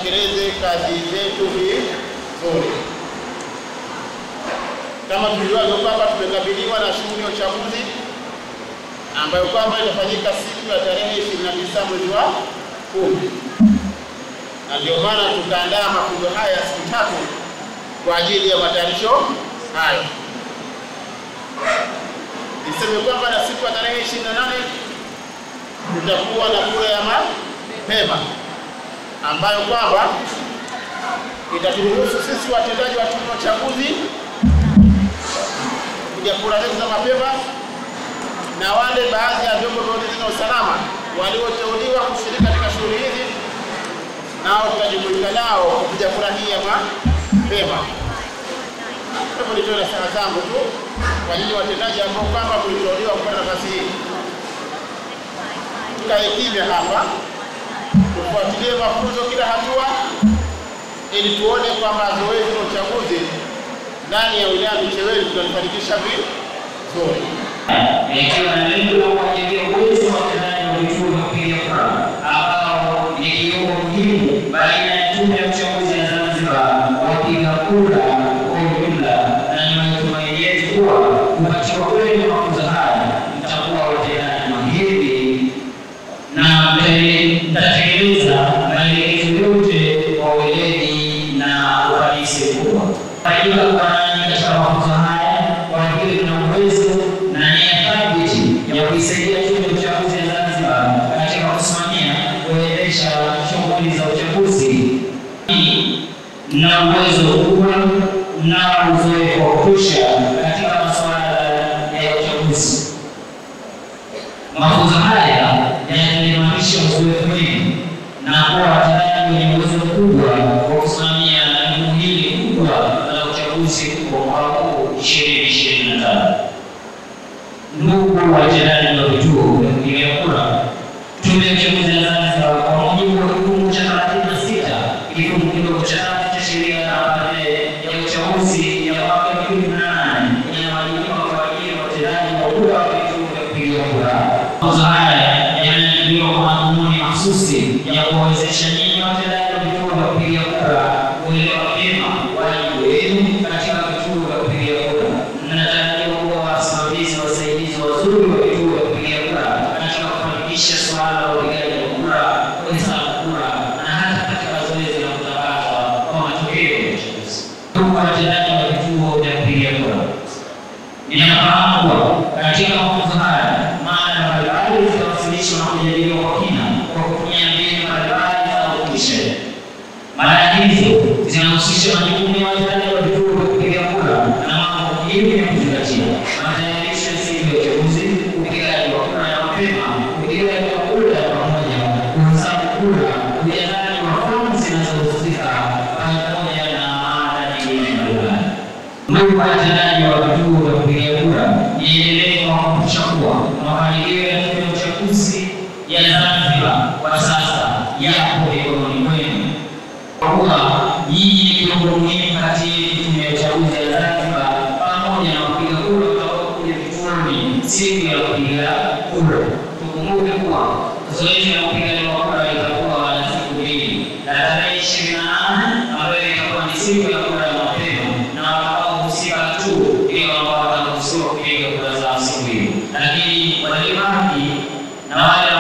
tutekeleze kazi zetu vizuri. Kama tulivyojua kwamba tumekabiliwa na shughuli ya uchaguzi ambayo kwamba itafanyika siku ya tarehe 29 mwezi wa 10. Na ndio maana tukaandaa mafunzo haya siku 3 kwa ajili ya matayarisho hayo. Niseme kwamba na siku ya tarehe 28 tutakuwa na kura ya mapema ambayo kwamba itaturuhusu sisi watendaji wa tume ya uchaguzi kuja kura zetu za mapema, na wale baadhi ya vyombo vya ulinzi na usalama walioteuliwa kushiriki katika shughuli hizi nao tutajumuika nao kuja kura hii ya mapema. Hapo nitoa nasaha zangu tu kwa nyinyi watendaji ambao kwamba mliteuliwa kupata nafasi hii. Tukae kimya hapa, tufuatilie mafunzo kila hatua ili tuone kwamba zoezi la uchaguzi ndani ya wilaya Micheweni tunalifanikisha vizuri. Ikiwa na lengo la kuwajengea uwezo wa watendaji wa vituo vya kupigia kura ambao ni kiungo muhimu baina ya tume ya uchaguzi ya Zanzibar, wapiga kura kwa ujumla, na ni matumaini yetu kuwa kupatiwa kwenu mafunzo haya mtakuwa watendaji mahiri na mtatekeleza maelekezo yote kwa weledi na ufanisi mkubwa. Katika mafunzo haya wakiwa na uwezo na nia thabiti ya kuisaidia tume ya uchaguzi ya Zanzibar katika kusimamia kuendesha shughuli za uchaguzi na uwezo mkubwa na uzoefu wa kutosha katika masuala ya uchaguzi. Mafunzo haya yanaimarisha uzoefu wenu na kuwa watendaji wenye uwezo mkubwa wa kusimamia jukumu hili kubwa la uchaguzi kwa mwaka 2025. Ndugu watendaji wa vituo vya kupigia kura, tume ya uchaguzi ya Zanzibar kwa mujibu wa kifungu cha 36 kifungu kidogo cha 3 cha sheria ya uchaguzi ya mwaka 2008 inawajibika kuwaajiri watendaji wa kura wa vituo vya kupigia kura. Mafunzo haya yanaandaliwa kwa madhumuni mahsusi ya kuwawezesha nyinyi watendaji wa vituo vya kupigia kura kuelewa vyema wajibu wenu katika vituo vya kupigia kura. Mnatarajiwa kuwa wasimamizi wasaidizi wazuri wa vituo vya kupigia kura katika kufanikisha swala la upigaji wa kura, kuhesabu kura na hata katika zoezi la kutangazwa kwa matokeo ya uchaguzi. Ndugu watendaji wa vituo vya kupigia kura, ninafahamu kuwa katika mafunzo haya mada mbalimbali zitawasilishwa na kujadiliwa kwa kina kwa kutumia mbinu mbalimbali za ufundishaji. Mada hizo zinahusisha majukumu ya watendaji wa vituo vya kupigia kura na mambo muhimu ya kuzingatia: matayarisho ya siku ya uchaguzi, upigaji wa kura ya mapema, upigaji wa kura ya pamoja, kuhesabu kura, ujazaji wa fomu zinazohusika pamoja na mada nyingine mbalimbali. Ndugu watendaji wa vituo vya kupigia kura, niendelee kuwakumbusha kuwa mafanikio ya tume ya uchaguzi ya Zanzibar kwa sasa yapo mikononi mwenu. Kwa kuwa nyinyi ni kiungo muhimu kati ya tume ya uchaguzi ya Zanzibar pamoja na wapiga kura watakaokuja vituoni siku ya kupiga kura. Tukumbuke kuwa zoezi la upigaji wa kura litakuwa na siku 2, na tarehe 28 ambayo itakuwa ni siku ya kura ya mapema, na watakaohusika tu ndio ambao wataruhusiwa kupiga kura zao siku hiyo, lakini walibaki na wale